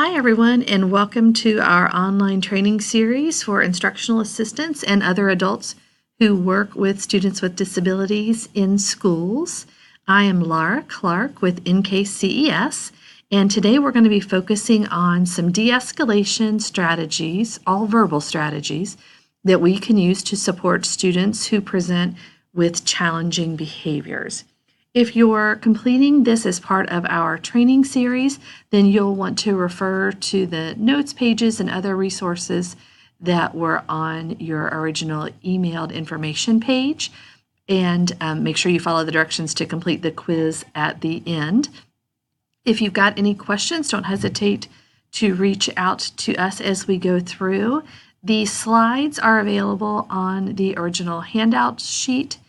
Hi everyone, and welcome to our online training series for instructional assistants and other adults who work with students with disabilities in schools. I am Laura Clark with NKCES, and today we're going to be focusing on some de-escalation strategies, all verbal strategies, that we can use to support students who present with challenging behaviors. If you're completing this as part of our training series, then you'll want to refer to the notes pages and other resources that were on your original emailed information page, and make sure you follow the directions to complete the quiz at the end. If you've got any questions, don't hesitate to reach out to us as we go through. The slides are available on the original handout sheet.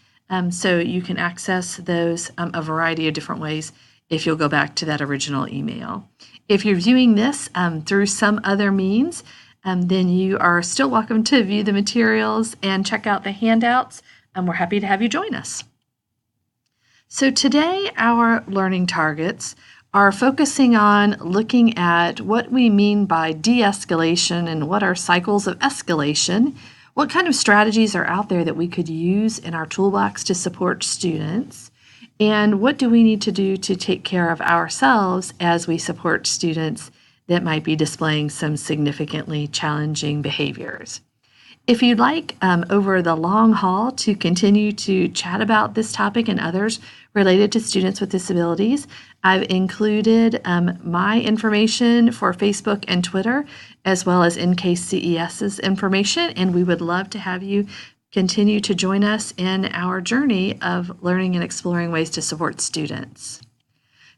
So you can access those a variety of different ways if you'll go back to that original email. If you're viewing this through some other means, then you are still welcome to view the materials and check out the handouts. We're happy to have you join us. So today our learning targets are focusing on looking at what we mean by de-escalation and what are cycles of escalation. What kind of strategies are out there that we could use in our toolbox to support students? And what do we need to do to take care of ourselves as we support students that might be displaying some significantly challenging behaviors? If you'd like, over the long haul, to continue to chat about this topic and others related to students with disabilities, I've included my information for Facebook and Twitter, as well as NKCES's information, and we would love to have you continue to join us in our journey of learning and exploring ways to support students.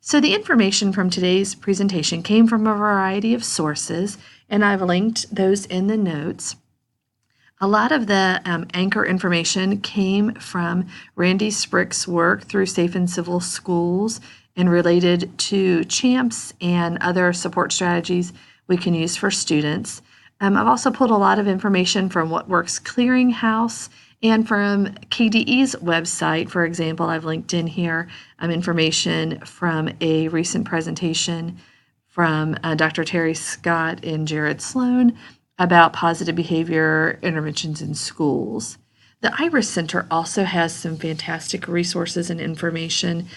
So the information from today's presentation came from a variety of sources, and I've linked those in the notes. A lot of the anchor information came from Randy Sprick's work through Safe and Civil Schools and related to CHAMPS and other support strategies we can use for students. I've also pulled a lot of information from What Works Clearinghouse and from KDE's website. For example, I've linked in here information from a recent presentation from Dr. Terry Scott and Jared Sloan about positive behavior interventions in schools. The Iris Center also has some fantastic resources and information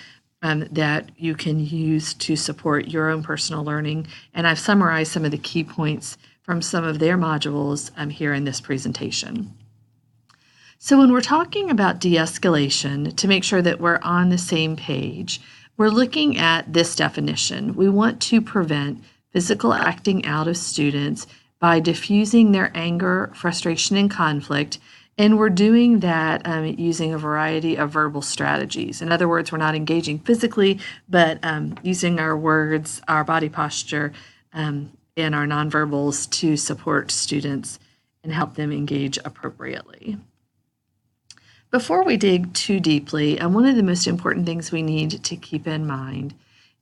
that you can use to support your own personal learning, and I've summarized some of the key points from some of their modules here in this presentation. So when we're talking about de-escalation, to make sure that we're on the same page, we're looking at this definition. We want to prevent physical acting out of students by diffusing their anger, frustration, and conflict, and we're doing that using a variety of verbal strategies. In other words, we're not engaging physically, but using our words, our body posture, and our nonverbals to support students and help them engage appropriately. Before we dig too deeply, one of the most important things we need to keep in mind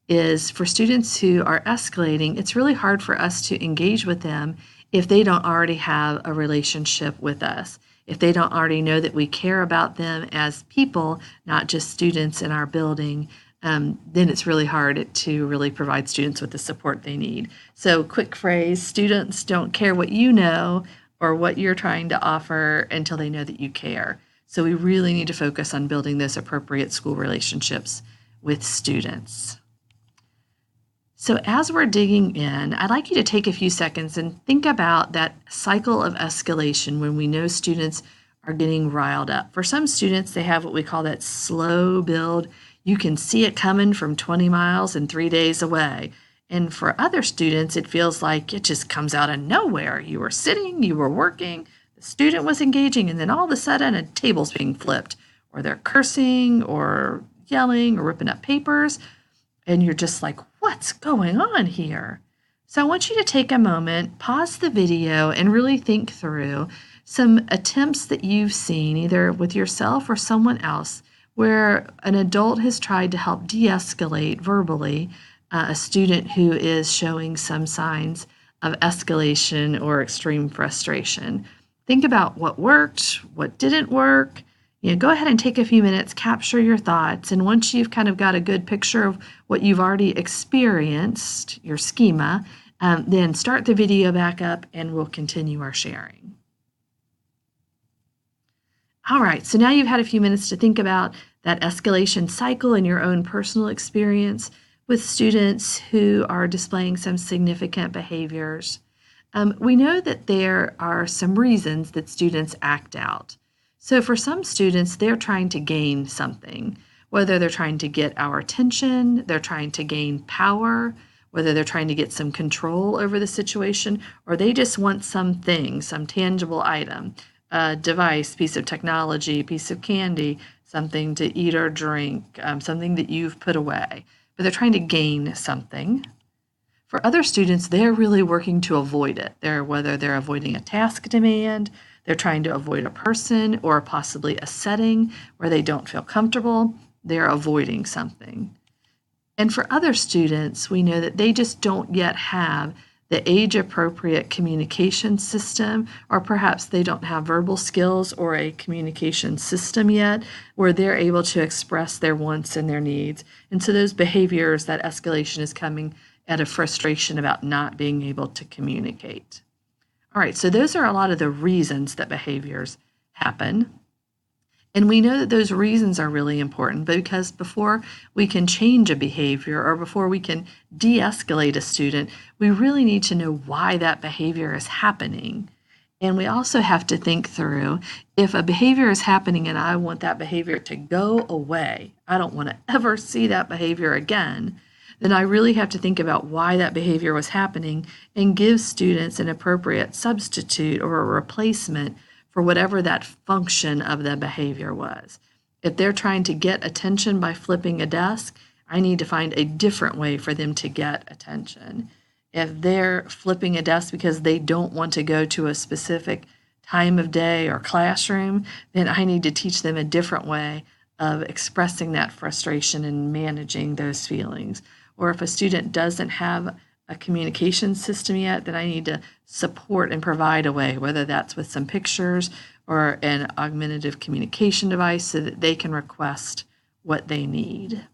is for students who are escalating, it's really hard for us to engage with them if they don't already have a relationship with us, if they don't already know that we care about them as people, not just students in our building, then it's really hard to really provide students with the support they need. So quick phrase, students don't care what you know or what you're trying to offer until they know that you care. So we really need to focus on building those appropriate school relationships with students. So as we're digging in, I'd like you to take a few seconds and think about that cycle of escalation when we know students are getting riled up. For some students, they have what we call that slow build. You can see it coming from 20 miles and 3 days away. And for other students, it feels like it just comes out of nowhere. You were sitting, you were working, the student was engaging, and then all of a sudden a table's being flipped, or they're cursing or yelling or ripping up papers. And you're just like, what's going on here? So I want you to take a moment, pause the video, and really think through some attempts that you've seen, either with yourself or someone else, where an adult has tried to help de-escalate verbally a student who is showing some signs of escalation or extreme frustration. Think about what worked, what didn't work. Go ahead and take a few minutes, capture your thoughts, and once you've kind of got a good picture of what you've already experienced, your schema, then start the video back up and we'll continue our sharing. All right, so now you've had a few minutes to think about that escalation cycle in your own personal experience with students who are displaying some significant behaviors. We know that there are some reasons that students act out. So for some students, they're trying to gain something, whether they're trying to get our attention, they're trying to gain power, whether they're trying to get some control over the situation, or they just want something, some tangible item, a device, piece of technology, piece of candy, something to eat or drink, something that you've put away. But they're trying to gain something. For other students, they're really working to avoid it. Whether they're avoiding a task demand, they're trying to avoid a person or possibly a setting where they don't feel comfortable, they're avoiding something. And for other students, we know that they just don't yet have the age-appropriate communication system, or perhaps they don't have verbal skills or a communication system yet where they're able to express their wants and their needs. And so those behaviors, that escalation is coming out of frustration about not being able to communicate. All right, so those are a lot of the reasons that behaviors happen. And we know that those reasons are really important because before we can change a behavior or before we can de-escalate a student, we really need to know why that behavior is happening. And we also have to think through, if a behavior is happening and I want that behavior to go away, I don't want to ever see that behavior again, then I really have to think about why that behavior was happening and give students an appropriate substitute or a replacement for whatever that function of the behavior was. If they're trying to get attention by flipping a desk, I need to find a different way for them to get attention. If they're flipping a desk because they don't want to go to a specific time of day or classroom, then I need to teach them a different way of expressing that frustration and managing those feelings. Or if a student doesn't have a communication system yet, then I need to support and provide a way, whether that's with some pictures or an augmentative communication device so that they can request what they need.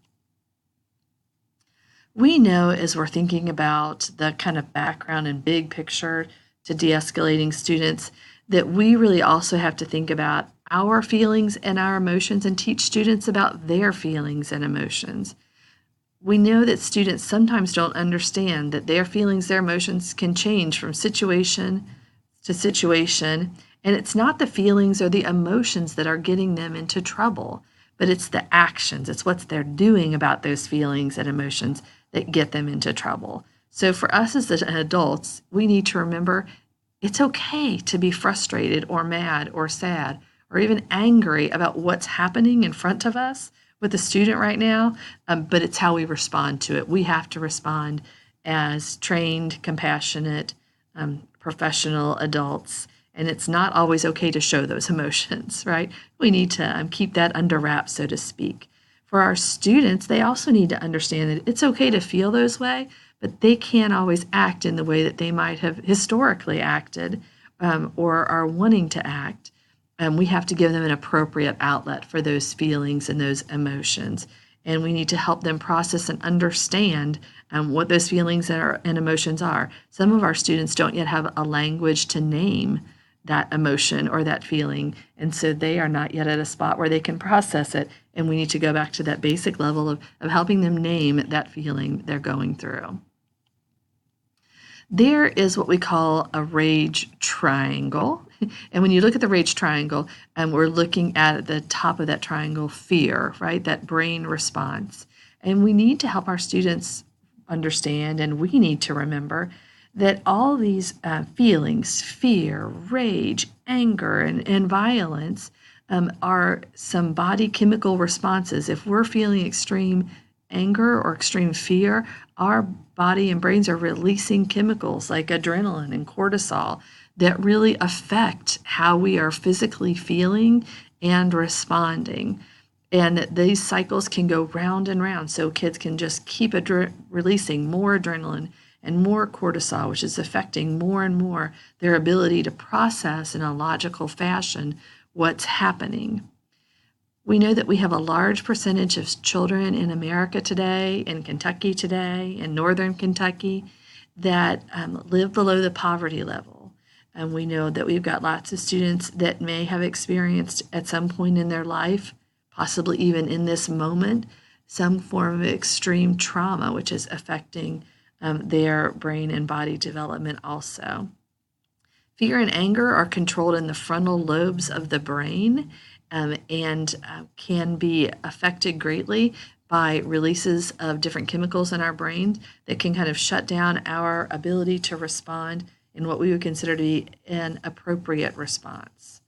We know as we're thinking about the kind of background and big picture to de-escalating students that we really also have to think about our feelings and our emotions and teach students about their feelings and emotions. We know that students sometimes don't understand that their feelings, their emotions can change from situation to situation, and it's not the feelings or the emotions that are getting them into trouble, but it's the actions, it's what they're doing about those feelings and emotions that get them into trouble. So for us as adults, we need to remember it's okay to be frustrated or mad or sad or even angry about what's happening in front of us with the student right now, but it's how we respond to it. We have to respond as trained, compassionate, professional adults, and it's not always okay to show those emotions, right? We need to keep that under wraps, so to speak. For our students, they also need to understand that it's okay to feel those way, but they can't always act in the way that they might have historically acted or are wanting to act. We have to give them an appropriate outlet for those feelings and those emotions. And we need to help them process and understand what those feelings and emotions are. Some of our students don't yet have a language to name that emotion or that feeling, and so they are not yet at a spot where they can process it, and we need to go back to that basic level of helping them name that feeling they're going through. There is what we call a rage triangle. And when you look at the rage triangle, we're looking at the top of that triangle, fear, right? That brain response. And we need to help our students understand, and we need to remember that all these feelings, fear, rage, anger, and violence are some body chemical responses. If we're feeling extreme anger or extreme fear, our body and brains are releasing chemicals like adrenaline and cortisol that really affect how we are physically feeling and responding. And these cycles can go round and round, so kids can just keep releasing more adrenaline and more cortisol, which is affecting more and more their ability to process in a logical fashion what's happening. We know that we have a large percentage of children in America today, in Kentucky today, in northern Kentucky, that live below the poverty level. And we know that we've got lots of students that may have experienced at some point in their life, possibly even in this moment, some form of extreme trauma, which is affecting their brain and body development also. Fear and anger are controlled in the frontal lobes of the brain and can be affected greatly by releases of different chemicals in our brain that can kind of shut down our ability to respond in what we would consider to be an appropriate response.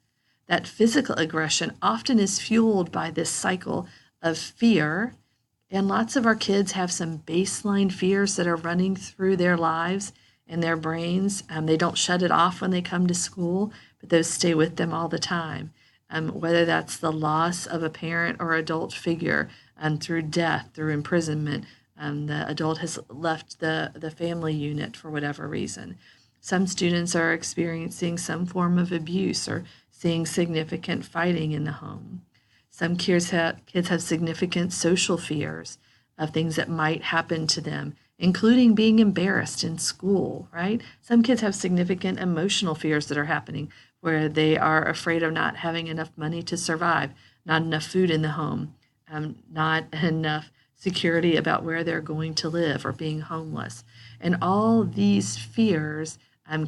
That physical aggression often is fueled by this cycle of fear, and lots of our kids have some baseline fears that are running through their lives and their brains. They don't shut it off when they come to school, but those stay with them all the time. Whether that's the loss of a parent or adult figure through death, through imprisonment, the adult has left the family unit for whatever reason. Some students are experiencing some form of abuse or seeing significant fighting in the home. Some kids have significant social fears of things that might happen to them, including being embarrassed in school, right? Some kids have significant emotional fears that are happening where they are afraid of not having enough money to survive, not enough food in the home, not enough security about where they're going to live or being homeless. And all these fears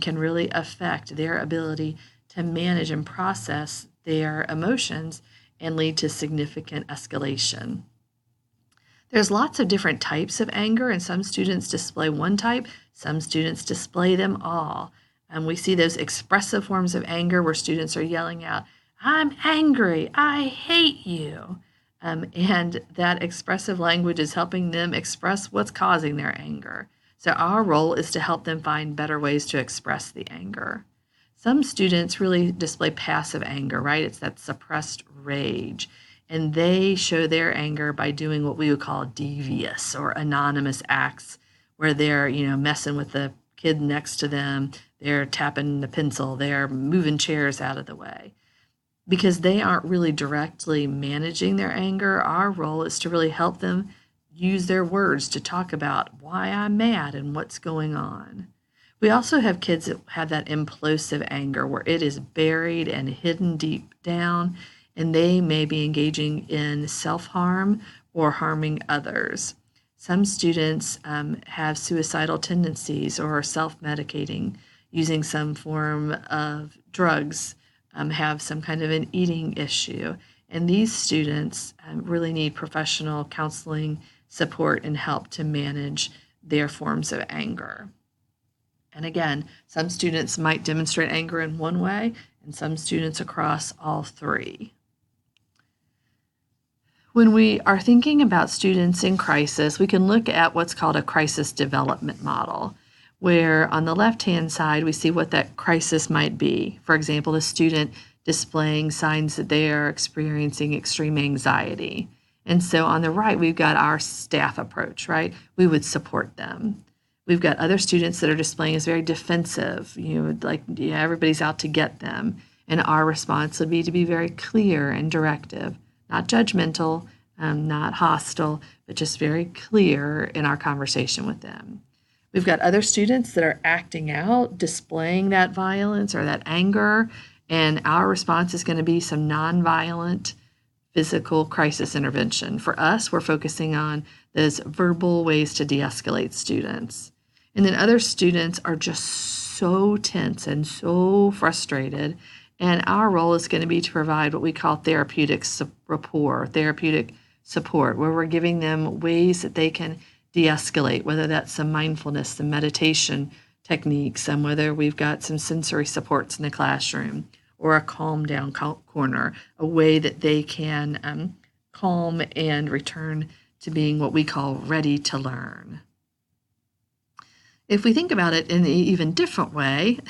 can really affect their ability to manage and process their emotions and lead to significant escalation. There's lots of different types of anger, and some students display one type, some students display them all. And we see those expressive forms of anger where students are yelling out, "I'm angry, I hate you." And that expressive language is helping them express what's causing their anger. So our role is to help them find better ways to express the anger. Some students really display passive anger, right? It's that suppressed rage. And they show their anger by doing what we would call devious or anonymous acts, where they're, messing with the kid next to them, they're tapping the pencil, they're moving chairs out of the way. Because they aren't really directly managing their anger, our role is to really help them use their words to talk about why I'm mad and what's going on. We also have kids that have that implosive anger where it is buried and hidden deep down, and they may be engaging in self-harm or harming others. Some students have suicidal tendencies or are self-medicating, using some form of drugs, have some kind of an eating issue. And these students really need professional counseling support and help to manage their forms of anger. And again, some students might demonstrate anger in one way, and some students across all three. When we are thinking about students in crisis, we can look at what's called a crisis development model, where on the left-hand side, we see what that crisis might be. For example, a student displaying signs that they are experiencing extreme anxiety. And so on the right, we've got our staff approach, right? We would support them. We've got other students that are displaying as very defensive, everybody's out to get them. And our response would be to be very clear and directive, not judgmental, not hostile, but just very clear in our conversation with them. We've got other students that are acting out, displaying that violence or that anger, and our response is going to be some nonviolent physical crisis intervention. For us, we're focusing on those verbal ways to de-escalate students. And then other students are just so tense and so frustrated, and our role is going to be to provide what we call therapeutic rapport, therapeutic support, where we're giving them ways that they can de-escalate, whether that's some mindfulness, some meditation techniques, and whether we've got some sensory supports in the classroom or a calm down corner, a way that they can calm and return to being what we call ready to learn. If we think about it in an even different way,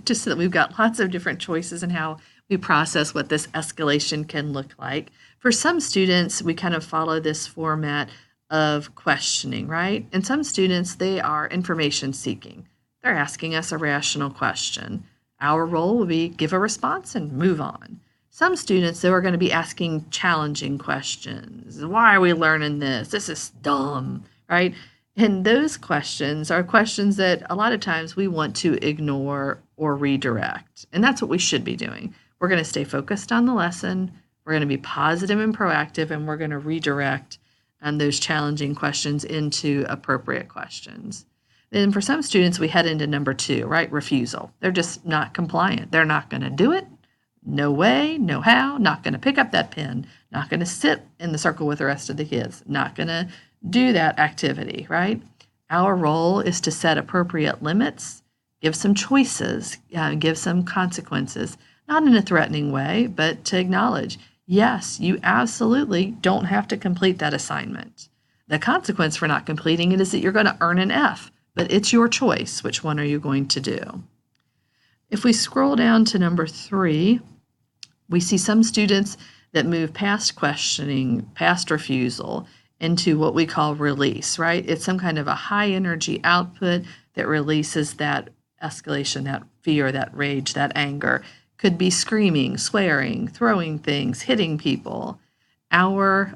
just so that we've got lots of different choices in how we process what this escalation can look like. For some students, we kind of follow this format of questioning, right? And some students, they are information seeking. They're asking us a rational question. Our role will be give a response and move on. Some students, they are going to be asking challenging questions. Why are we learning this? This is dumb, right? And those questions are questions that a lot of times we want to ignore or redirect. And that's what we should be doing. We're going to stay focused on the lesson. We're going to be positive and proactive, and we're going to redirect those challenging questions into appropriate questions. Then for some students, we head into number 2, right? Refusal. They're just not compliant. They're not going to do it. No way, no how, not going to pick up that pen, not going to sit in the circle with the rest of the kids, not going to do that activity, right? Our role is to set appropriate limits, give some choices, give some consequences, not in a threatening way, but to acknowledge, yes, you absolutely don't have to complete that assignment. The consequence for not completing it is that you're going to earn an F, but it's your choice. Which one are you going to do? If we scroll down to number 3, we see some students that move past questioning, past refusal, into what we call release, right? It's some kind of a high energy output that releases that escalation, that fear, that rage, that anger. Could be screaming, swearing, throwing things, hitting people. Our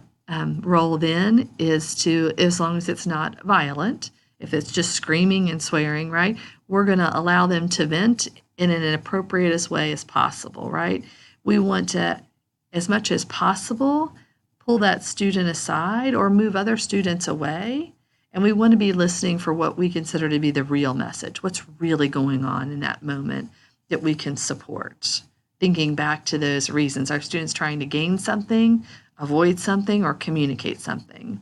role then is to, as long as it's not violent, if it's just screaming and swearing, right, we're going to allow them to vent in an appropriate way as possible, right? We want to, as much as possible, pull that student aside or move other students away. And we want to be listening for what we consider to be the real message, what's really going on in that moment that we can support. Thinking back to those reasons, are students trying to gain something, avoid something, or communicate something?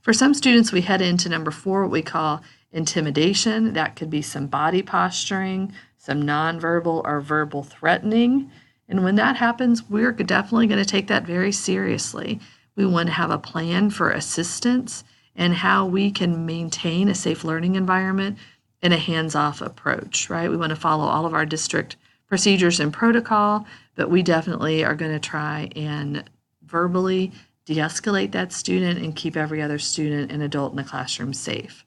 For some students, we head into number 4, what we call intimidation. That could be some body posturing, some nonverbal or verbal threatening. And when that happens, we're definitely going to take that very seriously. We want to have a plan for assistance and how we can maintain a safe learning environment in a hands-off approach, right? We want to follow all of our district procedures and protocol, but we definitely are going to try and verbally de-escalate that student and keep every other student and adult in the classroom safe.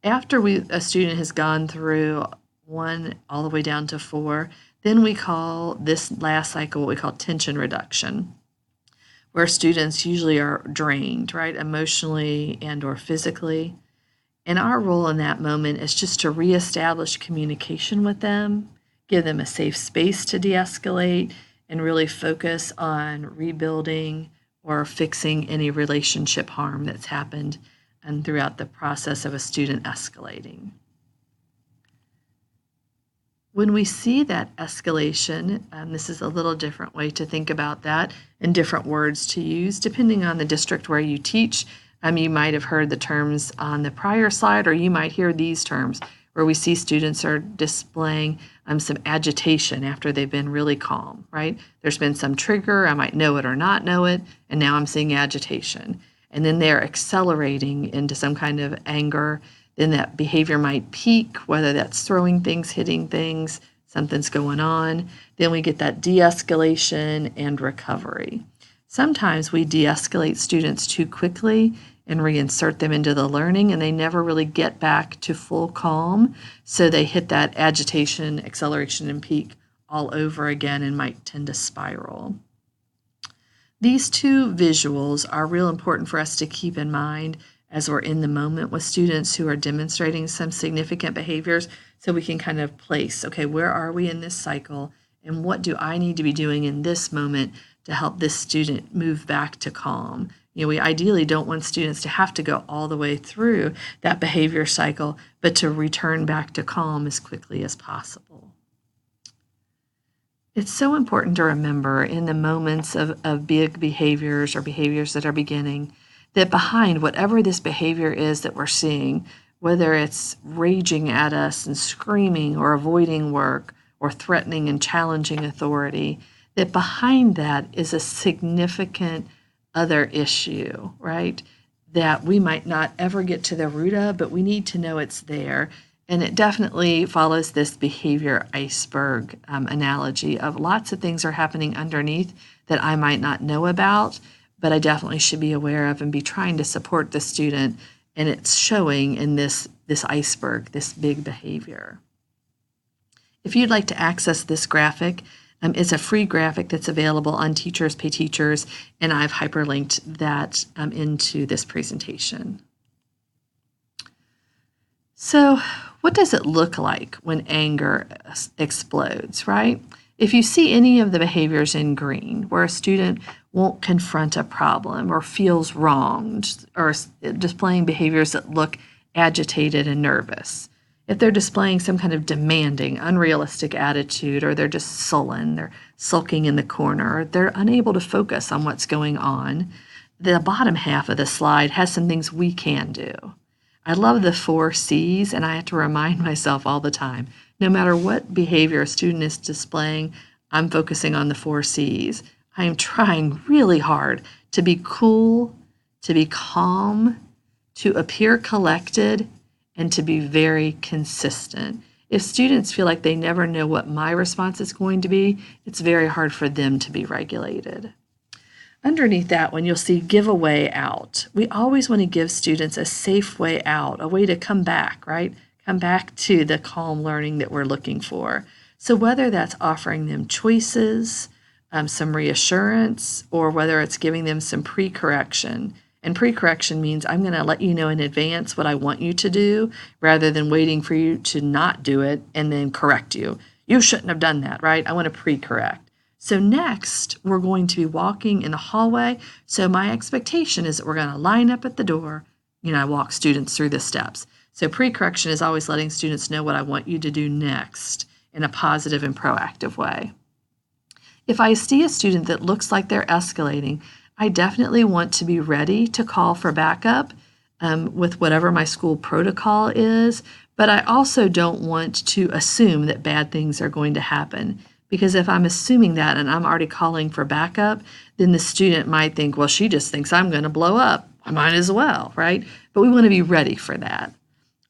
After a student has gone through 1 all the way down to 4, then we call this last cycle what we call tension reduction, where students usually are drained, right, emotionally and or physically. And our role in that moment is just to reestablish communication with them, give them a safe space to de-escalate, and really focus on rebuilding or fixing any relationship harm that's happened and throughout the process of a student escalating. When we see that escalation, this is a little different way to think about that and different words to use depending on the district where you teach. You might have heard the terms on the prior slide, or you might hear these terms where we see students are displaying some agitation after they've been really calm, right? There's been some trigger, I might know it or not know it, and now I'm seeing agitation. And then they're accelerating into some kind of anger. Then that behavior might peak, whether that's throwing things, hitting things, something's going on. Then we get that de-escalation and recovery. Sometimes we de-escalate students too quickly and reinsert them into the learning, and they never really get back to full calm. So they hit that agitation, acceleration, and peak all over again and might tend to spiral. These 2 visuals are real important for us to keep in mind as we're in the moment with students who are demonstrating some significant behaviors, so we can kind of place, okay, where are we in this cycle, and what do I need to be doing in this moment to help this student move back to calm? We ideally don't want students to have to go all the way through that behavior cycle, but to return back to calm as quickly as possible. It's so important to remember in the moments of big behaviors or behaviors that are beginning, that behind whatever this behavior is that we're seeing, whether it's raging at us and screaming or avoiding work or threatening and challenging authority, that behind that is a significant other issue, right? That we might not ever get to the root of, but we need to know it's there. And it definitely follows this behavior iceberg analogy of lots of things are happening underneath that I might not know about, but I definitely should be aware of and be trying to support the student. And it's showing in this iceberg, this big behavior. If you'd like to access this graphic, it's a free graphic that's available on Teachers Pay Teachers, and I've hyperlinked that into this presentation. So, what does it look like when anger explodes, right? If you see any of the behaviors in green, where a student won't confront a problem or feels wronged or displaying behaviors that look agitated and nervous, if they're displaying some kind of demanding, unrealistic attitude, or they're just sullen, they're sulking in the corner, they're unable to focus on what's going on, the bottom half of the slide has some things we can do. I love the 4 C's, and I have to remind myself all the time, no matter what behavior a student is displaying, I'm focusing on the 4 C's. I am trying really hard to be cool, to be calm, to appear collected, and to be very consistent. If students feel like they never know what my response is going to be, it's very hard for them to be regulated. Underneath that one, you'll see give a way out. We always want to give students a safe way out, a way to come back, right? Come back to the calm learning that we're looking for. So whether that's offering them choices, some reassurance, or whether it's giving them some pre-correction. And pre-correction means I'm going to let you know in advance what I want you to do rather than waiting for you to not do it and then correct you. You shouldn't have done that, right? I want to pre-correct. So next, we're going to be walking in the hallway. So my expectation is that we're going to line up at the door. I walk students through the steps. So pre-correction is always letting students know what I want you to do next in a positive and proactive way. If I see a student that looks like they're escalating, I definitely want to be ready to call for backup with whatever my school protocol is, but I also don't want to assume that bad things are going to happen. Because if I'm assuming that and I'm already calling for backup, then the student might think, well, she just thinks I'm going to blow up. I might as well, right? But we want to be ready for that.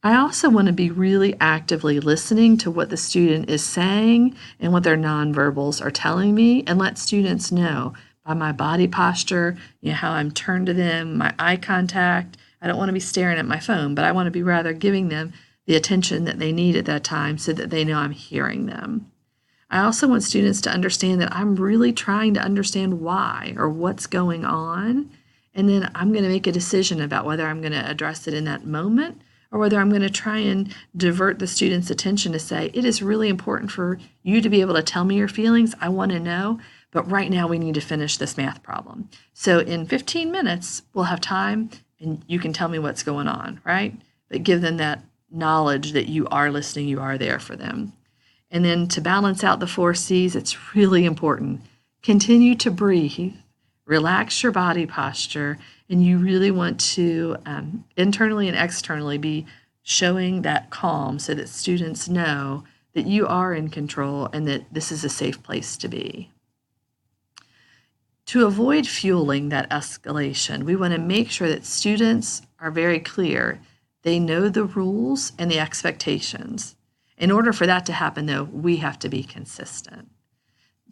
I also want to be really actively listening to what the student is saying and what their nonverbals are telling me, and let students know by my body posture, how I'm turned to them, my eye contact. I don't want to be staring at my phone, but I want to be rather giving them the attention that they need at that time so that they know I'm hearing them. I also want students to understand that I'm really trying to understand why or what's going on, and then I'm going to make a decision about whether I'm going to address it in that moment or whether I'm going to try and divert the student's attention to say, it is really important for you to be able to tell me your feelings. I want to know, but right now we need to finish this math problem. So in 15 minutes, we'll have time and you can tell me what's going on, right? But give them that knowledge that you are listening, you are there for them. And then to balance out the 4 C's, it's really important. Continue to breathe, relax your body posture, and you really want to internally and externally be showing that calm so that students know that you are in control and that this is a safe place to be. To avoid fueling that escalation, we want to make sure that students are very clear. They know the rules and the expectations. In order for that to happen, though, we have to be consistent.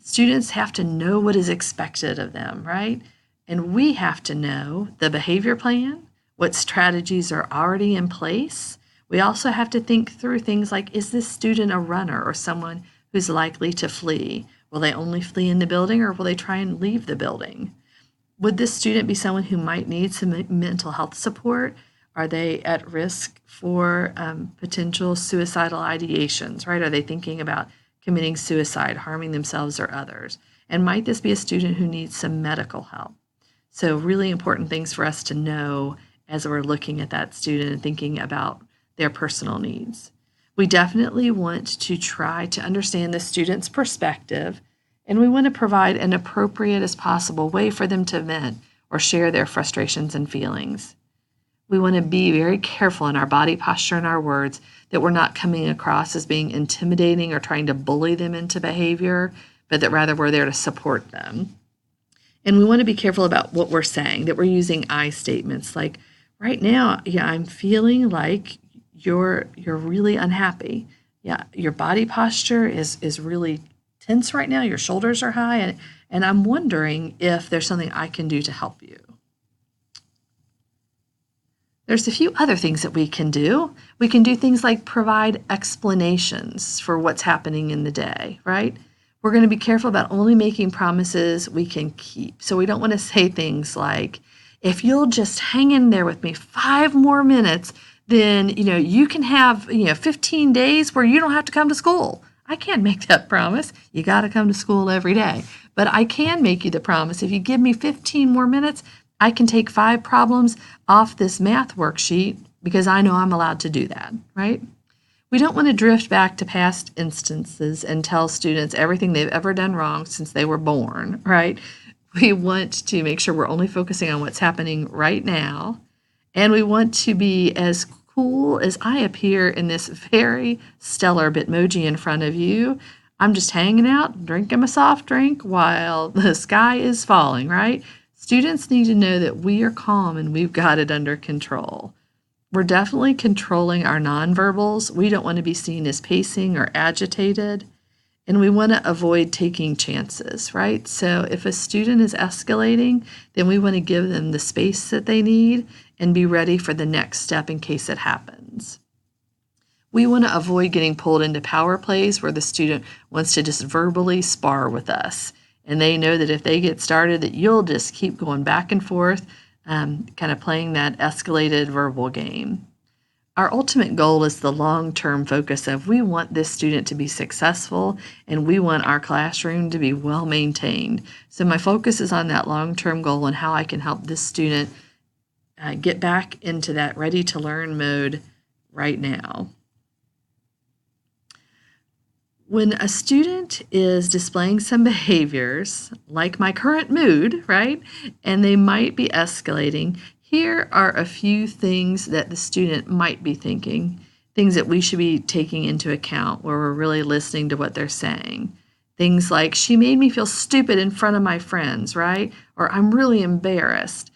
Students have to know what is expected of them, right? And we have to know the behavior plan, what strategies are already in place. We also have to think through things like, is this student a runner or someone who's likely to flee? Will they only flee in the building or will they try and leave the building? Would this student be someone who might need some mental health support? Are they at risk for potential suicidal ideations, right? Are they thinking about committing suicide, harming themselves or others? And might this be a student who needs some medical help? So really important things for us to know as we're looking at that student and thinking about their personal needs. We definitely want to try to understand the student's perspective, and we want to provide an appropriate as possible way for them to vent or share their frustrations and feelings. We want to be very careful in our body posture and our words that we're not coming across as being intimidating or trying to bully them into behavior, but that rather we're there to support them. And we want to be careful about what we're saying, that we're using I statements like, right now, I'm feeling like you're really unhappy. Your body posture is really tense right now. Your shoulders are high, and I'm wondering if there's something I can do to help you. There's a few other things that we can do. We can do things like provide explanations for what's happening in the day, right? We're going to be careful about only making promises we can keep. So we don't want to say things like, if you'll just hang in there with me 5 more minutes, then, you can have, 15 days where you don't have to come to school. I can't make that promise. You got to come to school every day. But I can make you the promise. If you give me 15 more minutes, I can take 5 problems off this math worksheet because I know I'm allowed to do that, right? We don't want to drift back to past instances and tell students everything they've ever done wrong since they were born, right? We want to make sure we're only focusing on what's happening right now. And we want to be as cool as I appear in this very stellar Bitmoji in front of you. I'm just hanging out, drinking my soft drink while the sky is falling, right? Students need to know that we are calm and we've got it under control. We're definitely controlling our nonverbals. We don't want to be seen as pacing or agitated. And we want to avoid taking chances, right? So if a student is escalating, then we want to give them the space that they need and be ready for the next step in case it happens. We want to avoid getting pulled into power plays where the student wants to just verbally spar with us. And they know that if they get started, that you'll just keep going back and forth, kind of playing that escalated verbal game. Our ultimate goal is the long-term focus of we want this student to be successful and we want our classroom to be well maintained. So my focus is on that long-term goal and how I can help this student get back into that ready-to-learn mode right now. When a student is displaying some behaviors, like my current mood, right, and they might be escalating, here are a few things that the student might be thinking, things that we should be taking into account where we're really listening to what they're saying. Things like, she made me feel stupid in front of my friends, right? Or I'm really embarrassed.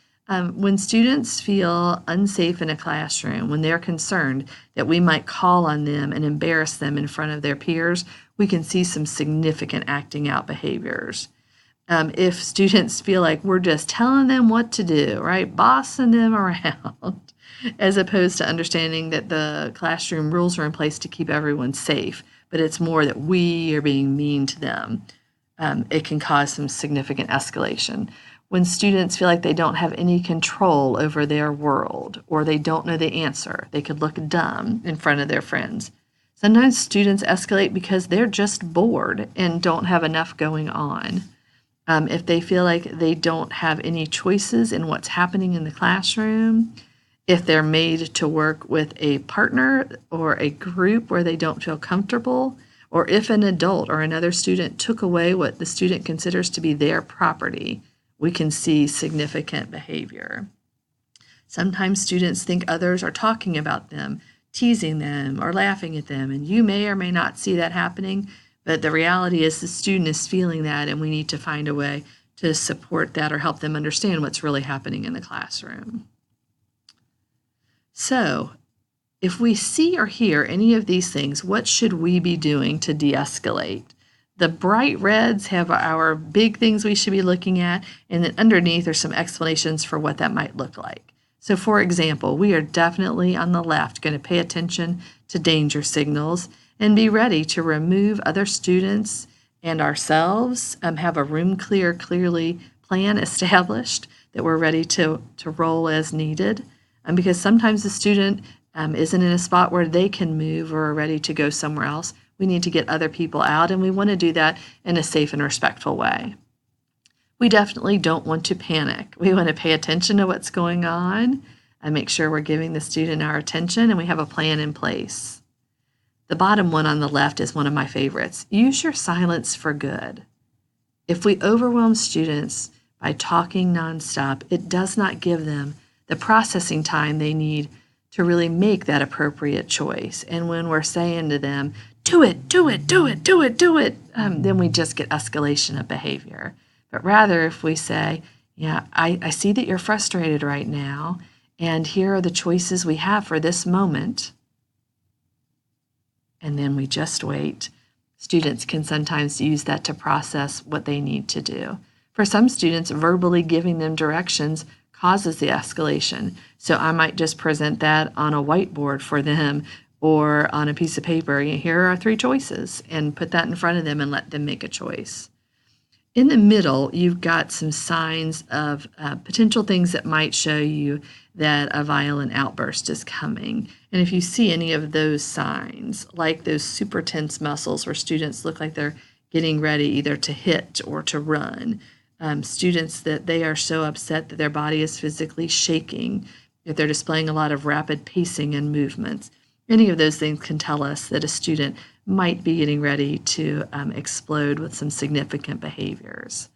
When students feel unsafe in a classroom, when they're concerned that we might call on them and embarrass them in front of their peers, we can see some significant acting out behaviors. If students feel like we're just telling them what to do, right, bossing them around, as opposed to understanding that the classroom rules are in place to keep everyone safe, but it's more that we are being mean to them, it can cause some significant escalation. When students feel like they don't have any control over their world or they don't know the answer, they could look dumb in front of their friends. Sometimes students escalate because they're just bored and don't have enough going on. If they feel like they don't have any choices in what's happening in the classroom, if they're made to work with a partner or a group where they don't feel comfortable, or if an adult or another student took away what the student considers to be their property, we can see significant behavior. Sometimes students think others are talking about them, teasing them, or laughing at them, and you may or may not see that happening, but the reality is the student is feeling that, and we need to find a way to support that or help them understand what's really happening in the classroom. So, if we see or hear any of these things, what should we be doing to de-escalate? The bright reds have our big things we should be looking at, and then underneath are some explanations for what that might look like. So for example, we are definitely on the left going to pay attention to danger signals and be ready to remove other students and ourselves, have a room clearly plan established that we're ready to roll as needed. Because sometimes the student isn't in a spot where they can move or are ready to go somewhere else. We need to get other people out, and we want to do that in a safe and respectful way. We definitely don't want to panic. We want to pay attention to what's going on and make sure we're giving the student our attention and we have a plan in place. The bottom one on the left is one of my favorites. Use your silence for good. If we overwhelm students by talking nonstop, it does not give them the processing time they need to really make that appropriate choice. And when we're saying to them, do it, then we just get escalation of behavior. But rather, if we say, yeah, I see that you're frustrated right now, and here are the choices we have for this moment, and then we just wait. Students can sometimes use that to process what they need to do. For some students, verbally giving them directions causes the escalation. So I might just present that on a whiteboard for them or on a piece of paper. Here are 3 choices, and put that in front of them and let them make a choice. In the middle, you've got some signs of potential things that might show you that a violent outburst is coming. And if you see any of those signs, like those super tense muscles where students look like they're getting ready either to hit or to run, students that they are so upset that their body is physically shaking, if they're displaying a lot of rapid pacing and movements, any of those things can tell us that a student might be getting ready to explode with some significant behaviors.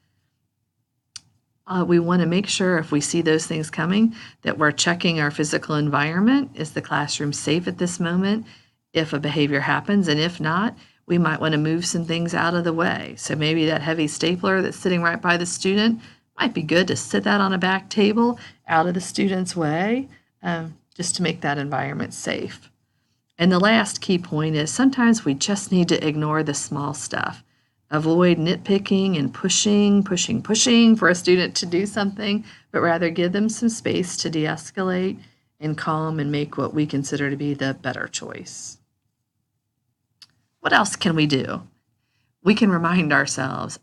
We want to make sure if we see those things coming that we're checking our physical environment. Is the classroom safe at this moment if a behavior happens? And if not, we might want to move some things out of the way. So maybe that heavy stapler that's sitting right by the student might be good to sit that on a back table out of the student's way, just to make that environment safe. And the last key point is sometimes we just need to ignore the small stuff. Avoid nitpicking and pushing for a student to do something, but rather give them some space to de-escalate and calm and make what we consider to be the better choice. What else can we do? We can remind ourselves,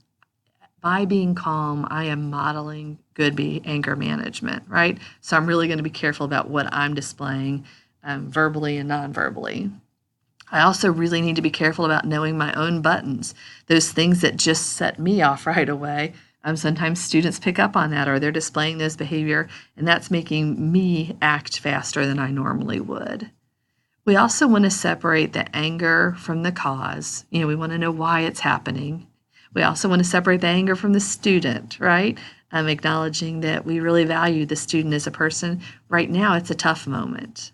by being calm, I am modeling good anger management, right? So I'm really going to be careful about what I'm displaying verbally and non-verbally. I also really need to be careful about knowing my own buttons, those things that just set me off right away. Sometimes students pick up on that, or they're displaying those behavior, and that's making me act faster than I normally would. We also want to separate the anger from the cause. We want to know why it's happening. We also want to separate the anger from the student, right? Acknowledging that we really value the student as a person. Right now, it's a tough moment.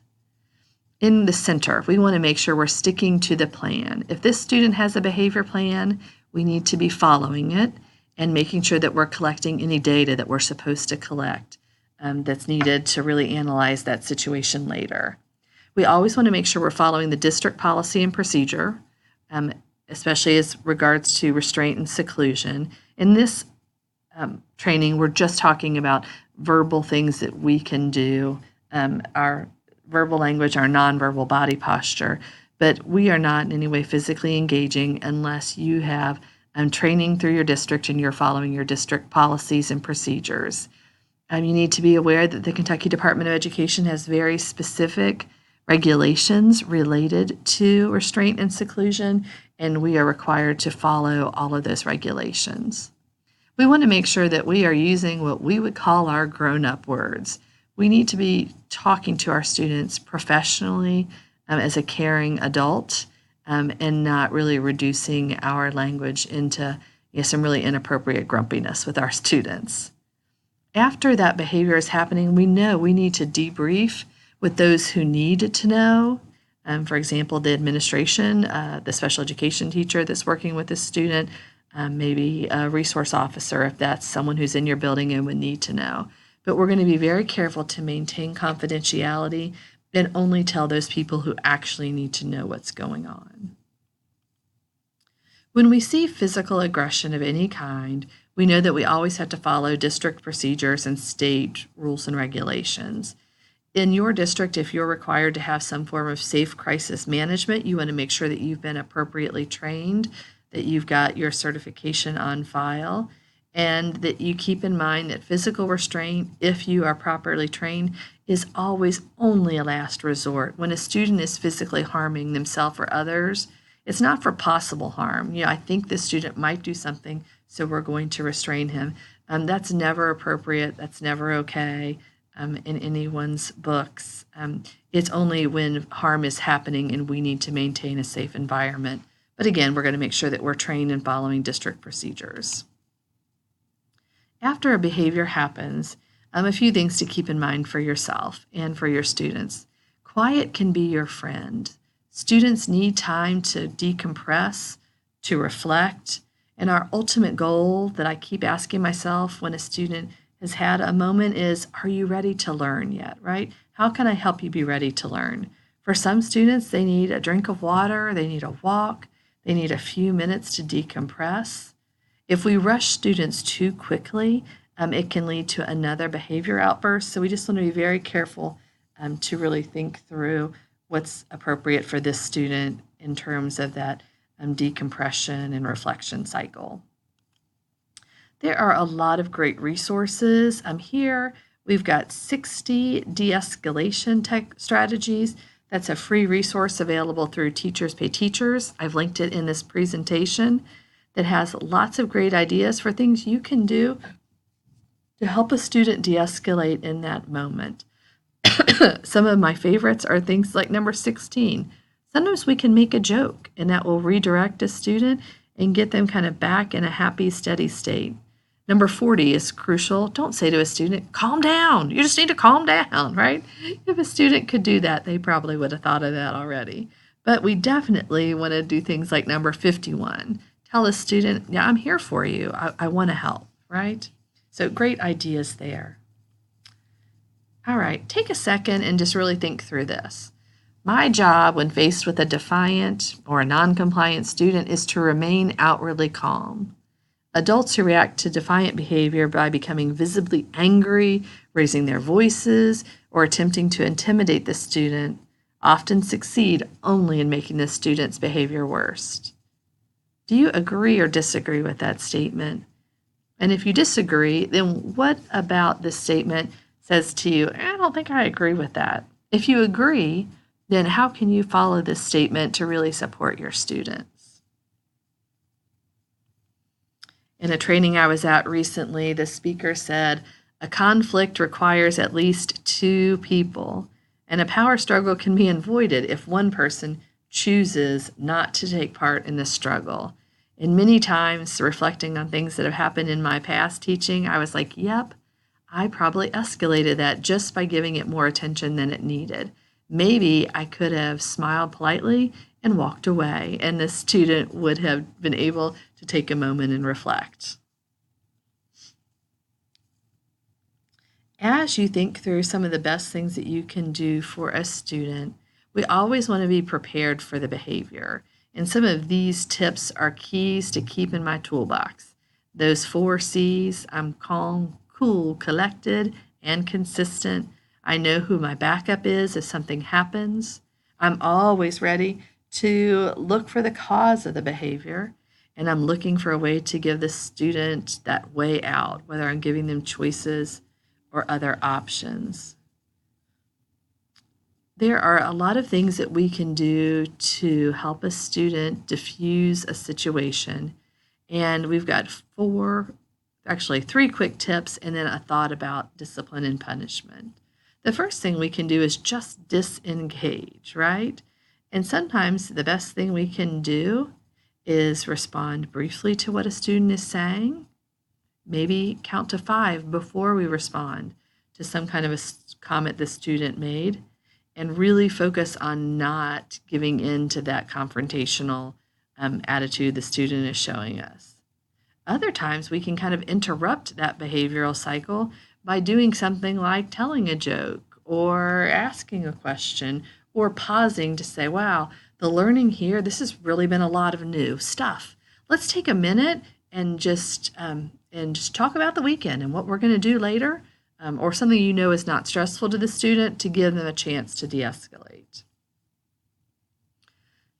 In the center, we want to make sure we're sticking to the plan. If this student has a behavior plan, we need to be following it and making sure that we're collecting any data that we're supposed to collect that's needed to really analyze that situation later. We always want to make sure we're following the district policy and procedure, especially as regards to restraint and seclusion. In this training, we're just talking about verbal things that we can do, our verbal language, our nonverbal body posture, but we are not in any way physically engaging unless you have training through your district and you're following your district policies and procedures. You need to be aware that the Kentucky Department of Education has very specific regulations related to restraint and seclusion, and we are required to follow all of those regulations. We want to make sure that we are using what we would call our grown-up words. We need to be talking to our students professionally as a caring adult and not really reducing our language into some really inappropriate grumpiness with our students. After that behavior is happening, we know we need to debrief with those who need to know. For example, the administration, the special education teacher that's working with the student, maybe a resource officer if that's someone who's in your building and would need to know. But we're going to be very careful to maintain confidentiality and only tell those people who actually need to know what's going on. When we see physical aggression of any kind, we know that we always have to follow district procedures and state rules and regulations. In your district, if you're required to have some form of safe crisis management, you want to make sure that you've been appropriately trained, that you've got your certification on file, and that you keep in mind that physical restraint, if you are properly trained, is always only a last resort. When a student is physically harming themselves or others, it's not for possible harm. I think this student might do something, so we're going to restrain him. That's never appropriate. That's never okay in anyone's books. It's only when harm is happening and we need to maintain a safe environment. But again, we're going to make sure that we're trained in following district procedures. After a behavior happens, a few things to keep in mind for yourself and for your students. Quiet can be your friend. Students need time to decompress, to reflect, and our ultimate goal that I keep asking myself when a student has had a moment is, are you ready to learn yet, right? How can I help you be ready to learn? For some students, they need a drink of water, they need a walk, they need a few minutes to decompress. If we rush students too quickly, it can lead to another behavior outburst. So we just want to be very careful to really think through what's appropriate for this student in terms of that decompression and reflection cycle. There are a lot of great resources. Here we've got 60 de-escalation tech strategies. That's a free resource available through Teachers Pay Teachers. I've linked it in this presentation that has lots of great ideas for things you can do to help a student de-escalate in that moment. Some of my favorites are things like number 16. Sometimes we can make a joke and that will redirect a student and get them kind of back in a happy, steady state. Number 40 is crucial. Don't say to a student, calm down. You just need to calm down, right? If a student could do that, they probably would have thought of that already. But we definitely want to do things like number 51. Tell a student, yeah, I'm here for you. I want to help, right? So great ideas there. All right, take a second and just really think through this. My job when faced with a defiant or a non-compliant student is to remain outwardly calm. Adults who react to defiant behavior by becoming visibly angry, raising their voices, or attempting to intimidate the student often succeed only in making the student's behavior worse. Do you agree or disagree with that statement? And if you disagree, then what about this statement says to you, I don't think I agree with that? If you agree, then how can you follow this statement to really support your students? In a training I was at recently, the speaker said, a conflict requires at least two people, and a power struggle can be avoided if one person chooses not to take part in the struggle. And many times, reflecting on things that have happened in my past teaching, I was like, yep, I probably escalated that just by giving it more attention than it needed. Maybe I could have smiled politely and walked away, and the student would have been able to take a moment and reflect. As you think through some of the best things that you can do for a student, we always want to be prepared for the behavior. And some of these tips are keys to keep in my toolbox. Those 4 C's, I'm calm, cool, collected, and consistent. I know who my backup is if something happens. I'm always ready to look for the cause of the behavior, and I'm looking for a way to give the student that way out, whether I'm giving them choices or other options. There are a lot of things that we can do to help a student diffuse a situation. And we've got 3 quick tips and then a thought about discipline and punishment. The first thing we can do is just disengage, right? And sometimes the best thing we can do is respond briefly to what a student is saying. Maybe count to 5 before we respond to some kind of a comment the student made, and really focus on not giving in to that confrontational attitude the student is showing us. Other times we can kind of interrupt that behavioral cycle by doing something like telling a joke or asking a question or pausing to say, wow, the learning here, this has really been a lot of new stuff. Let's take a minute and just talk about the weekend and what we're going to do later, or something you know is not stressful to the student, to give them a chance to de-escalate.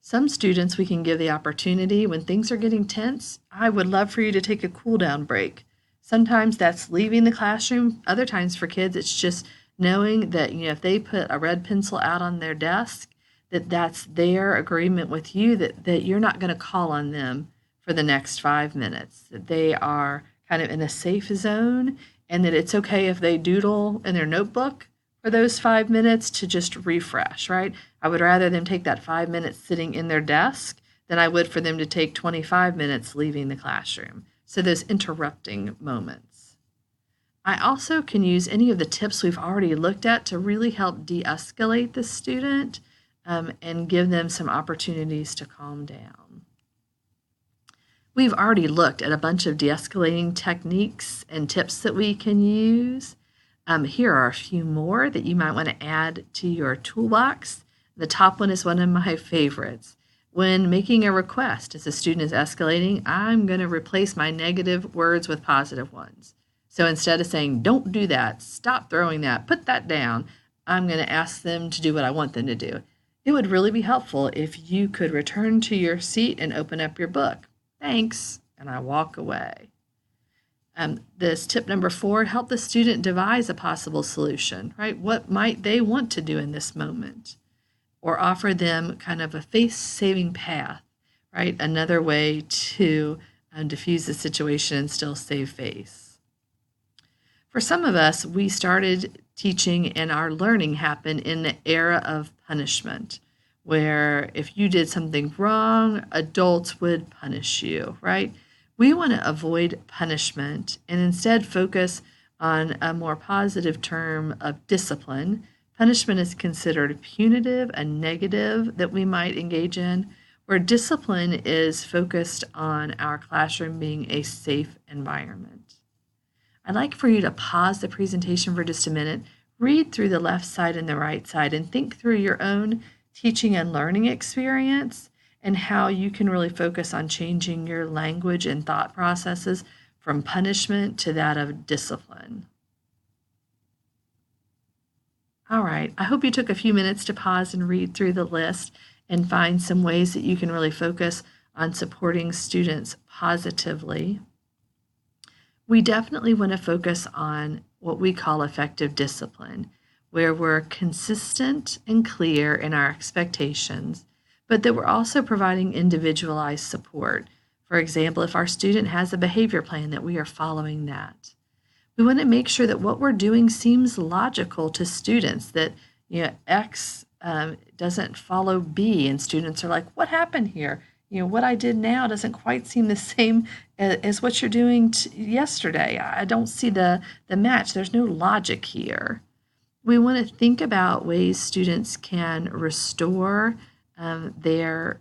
Some students we can give the opportunity when things are getting tense. I would love for you to take a cool down break. Sometimes that's leaving the classroom. Other times for kids, it's just knowing that if they put a red pencil out on their desk, that's their agreement with you that you're not going to call on them for the next 5 minutes, that they are kind of in a safe zone, and that it's okay if they doodle in their notebook for those 5 minutes to just refresh, right? I would rather them take that 5 minutes sitting in their desk than I would for them to take 25 minutes leaving the classroom. So those interrupting moments. I also can use any of the tips we've already looked at to really help de-escalate the student and give them some opportunities to calm down. We've already looked at a bunch of de-escalating techniques and tips that we can use. Here are a few more that you might want to add to your toolbox. The top one is one of my favorites. When making a request, as a student is escalating, I'm going to replace my negative words with positive ones. So instead of saying, don't do that, stop throwing that, put that down, I'm going to ask them to do what I want them to do. It would really be helpful if you could return to your seat and open up your book. Thanks, and I walk away. This tip number 4, help the student devise a possible solution, right? What might they want to do in this moment? Or offer them kind of a face-saving path, right? Another way to diffuse the situation and still save face. For some of us, we started teaching and our learning happened in the era of punishment, where if you did something wrong, adults would punish you, right? We want to avoid punishment and instead focus on a more positive term of discipline. Punishment is considered punitive and negative that we might engage in, where discipline is focused on our classroom being a safe environment. I'd like for you to pause the presentation for just a minute, read through the left side and the right side, and think through your own teaching and learning experience and how you can really focus on changing your language and thought processes from punishment to that of discipline. All right, I hope you took a few minutes to pause and read through the list and find some ways that you can really focus on supporting students positively. We definitely want to focus on what we call effective discipline, where we're consistent and clear in our expectations, but that we're also providing individualized support. For example, if our student has a behavior plan, that we are following that. We want to make sure that what we're doing seems logical to students, that X doesn't follow B, and students are like, what happened here? What I did now doesn't quite seem the same as what you're doing yesterday. I don't see the match. There's no logic here. We want to think about ways students can restore their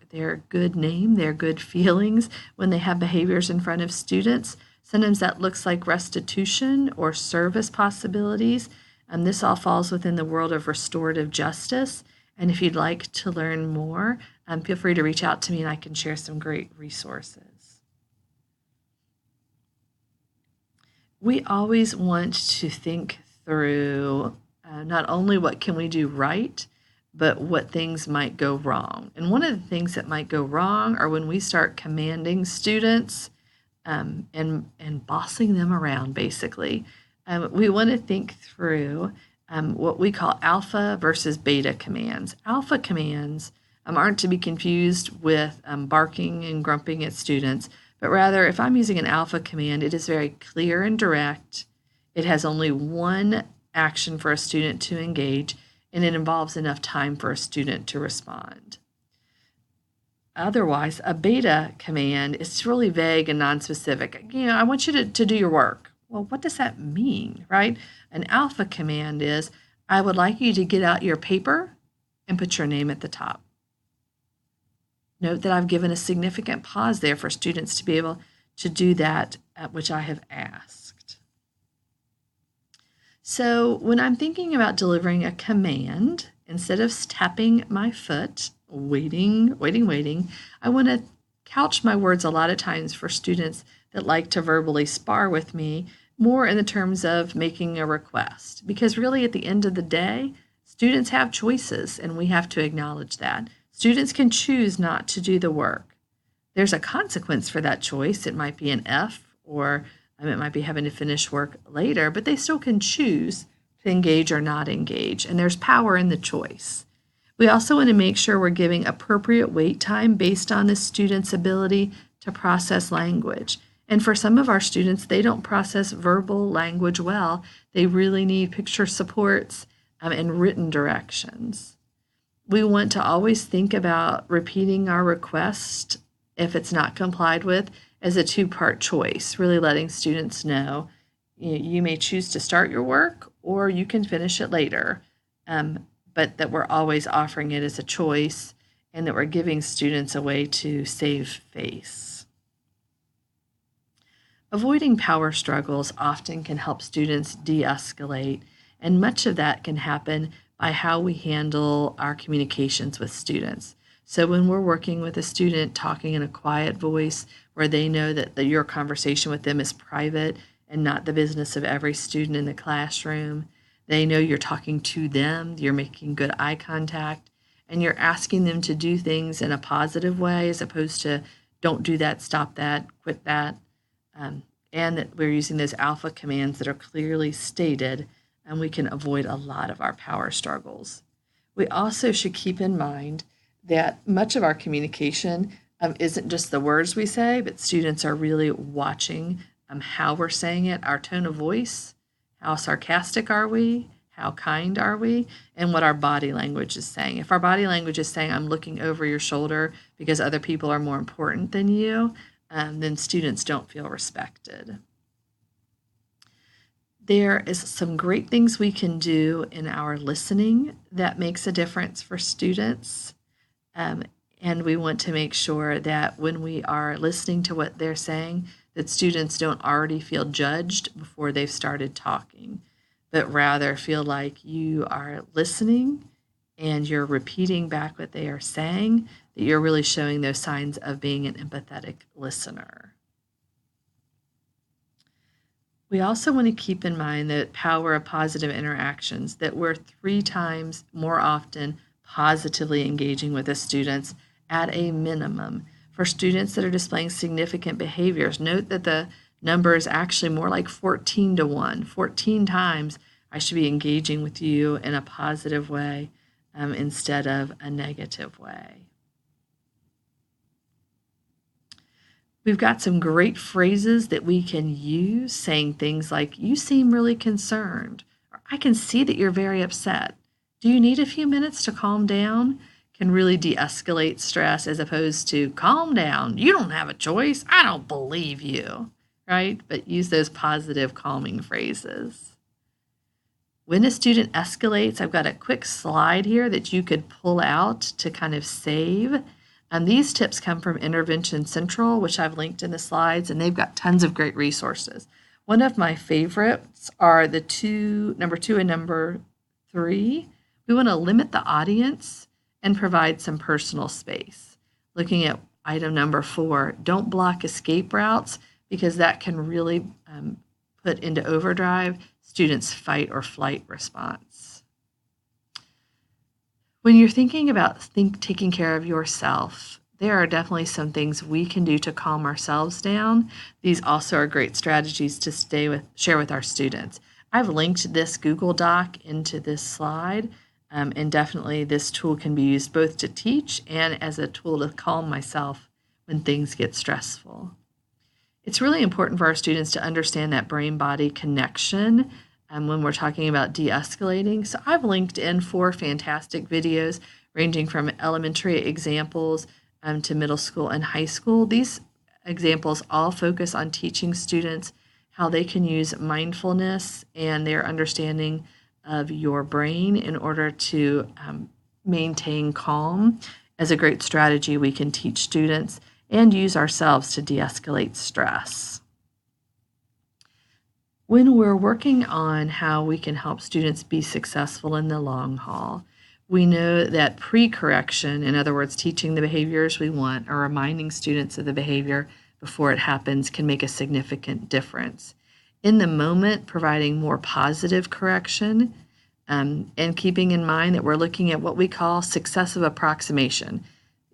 good name, their good feelings when they have behaviors in front of students. Sometimes that looks like restitution or service possibilities. This all falls within the world of restorative justice. And if you'd like to learn more, feel free to reach out to me and I can share some great resources. We always want to think through not only what can we do right, but what things might go wrong. And one of the things that might go wrong are when we start commanding students and bossing them around, basically. We want to think through what we call alpha versus beta commands. Alpha commands aren't to be confused with barking and grumping at students, but rather if I'm using an alpha command, it is very clear and direct. It has only one action for a student to engage, and it involves enough time for a student to respond. Otherwise, a beta command is really vague and nonspecific. I want you to do your work. Well, what does that mean, right? An alpha command is, I would like you to get out your paper and put your name at the top. Note that I've given a significant pause there for students to be able to do that, which I have asked. So when I'm thinking about delivering a command, instead of tapping my foot, waiting, I want to couch my words a lot of times for students that like to verbally spar with me more in the terms of making a request. Because really at the end of the day, students have choices and we have to acknowledge that. Students can choose not to do the work. There's a consequence for that choice. It might be an F or it might be having to finish work later, but they still can choose to engage or not engage. And there's power in the choice. We also want to make sure we're giving appropriate wait time based on the student's ability to process language. And for some of our students, they don't process verbal language well. They really need picture supports and written directions. We want to always think about repeating our request if it's not complied with as a two-part choice, really letting students know you may choose to start your work or you can finish it later. But that we're always offering it as a choice and that we're giving students a way to save face. Avoiding power struggles often can help students de-escalate, and much of that can happen by how we handle our communications with students. So when we're working with a student talking in a quiet voice where they know that your conversation with them is private and not the business of every student in the classroom, they know you're talking to them, you're making good eye contact, and you're asking them to do things in a positive way as opposed to don't do that, stop that, quit that. and that we're using those alpha commands that are clearly stated, and we can avoid a lot of our power struggles. We also should keep in mind that much of our communication isn't just the words we say, but students are really watching how we're saying it, our tone of voice, how sarcastic are we, how kind are we, and what our body language is saying. If our body language is saying, I'm looking over your shoulder because other people are more important than you, then students don't feel respected. There is some great things we can do in our listening that makes a difference for students. And we want to make sure that when we are listening to what they're saying, that students don't already feel judged before they've started talking, but rather feel like you are listening and you're repeating back what they are saying, that you're really showing those signs of being an empathetic listener. We also want to keep in mind the power of positive interactions, that we're 3 times more often positively engaging with the students at a minimum. For students that are displaying significant behaviors, note that the number is actually more like 14 to 1. 14 times I should be engaging with you in a positive way instead of a negative way. We've got some great phrases that we can use, saying things like, you seem really concerned, or I can see that you're very upset. Do you need a few minutes to calm down? Can really de-escalate stress, as opposed to, calm down, you don't have a choice, I don't believe you, right? But use those positive calming phrases. When a student escalates, I've got a quick slide here that you could pull out to kind of save. These tips come from Intervention Central, which I've linked in the slides, and they've got tons of great resources. One of my favorites are the number 2 and number 3. We want to limit the audience and provide some personal space. Looking at item number 4, don't block escape routes, because that can really put into overdrive students' fight or flight response. When you're thinking about taking care of yourself, there are definitely some things we can do to calm ourselves down. These also are great strategies to share with our students. I've linked this Google Doc into this slide, and definitely this tool can be used both to teach and as a tool to calm myself when things get stressful. It's really important for our students to understand that brain-body connection when we're talking about de-escalating. So I've linked in 4 fantastic videos ranging from elementary examples to middle school and high school. These examples all focus on teaching students how they can use mindfulness and their understanding of your brain in order to maintain calm as a great strategy we can teach students and use ourselves to de-escalate stress. When we're working on how we can help students be successful in the long haul, we know that pre-correction, in other words, teaching the behaviors we want or reminding students of the behavior before it happens, can make a significant difference. In the moment, providing more positive correction and keeping in mind that we're looking at what we call successive approximation.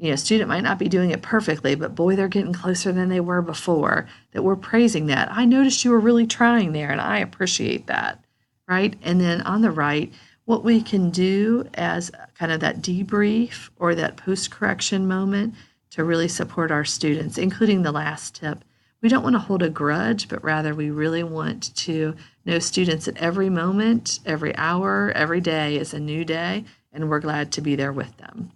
A student might not be doing it perfectly, but boy, they're getting closer than they were before, that we're praising that. I noticed you were really trying there, and I appreciate that, right? And then on the right, what we can do as kind of that debrief or that post-correction moment to really support our students, including the last tip. We don't want to hold a grudge, but rather we really want to know students at every moment, every hour, every day is a new day, and we're glad to be there with them.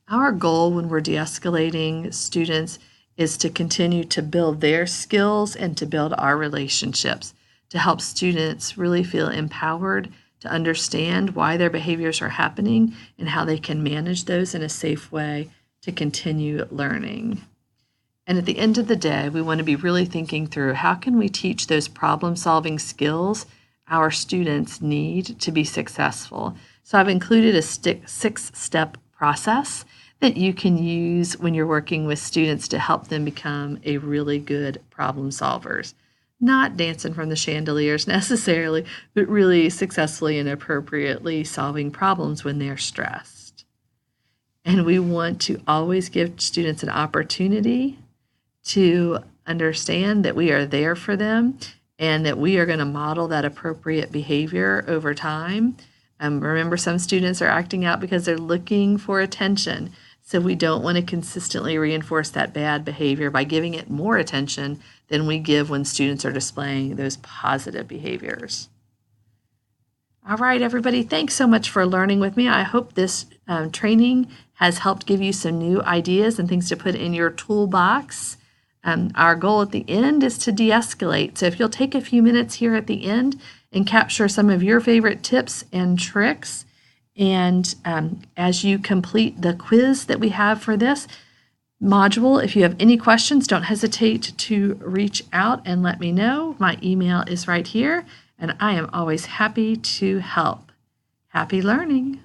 Our goal when we're de-escalating students is to continue to build their skills and to build our relationships, to help students really feel empowered to understand why their behaviors are happening and how they can manage those in a safe way to continue learning. And at the end of the day, we want to be really thinking through how can we teach those problem-solving skills our students need to be successful. So I've included a 6-step process that you can use when you're working with students to help them become a really good problem solvers. Not dancing from the chandeliers necessarily, but really successfully and appropriately solving problems when they're stressed. And we want to always give students an opportunity to understand that we are there for them and that we are going to model that appropriate behavior over time. Remember, some students are acting out because they're looking for attention. So we don't want to consistently reinforce that bad behavior by giving it more attention than we give when students are displaying those positive behaviors. All right, everybody, thanks so much for learning with me. I hope this training has helped give you some new ideas and things to put in your toolbox. Our goal at the end is to de-escalate. So if you'll take a few minutes here at the end and capture some of your favorite tips and tricks, and as you complete the quiz that we have for this module, if you have any questions, don't hesitate to reach out and let me know. My email is right here, and I am always happy to help. Happy learning!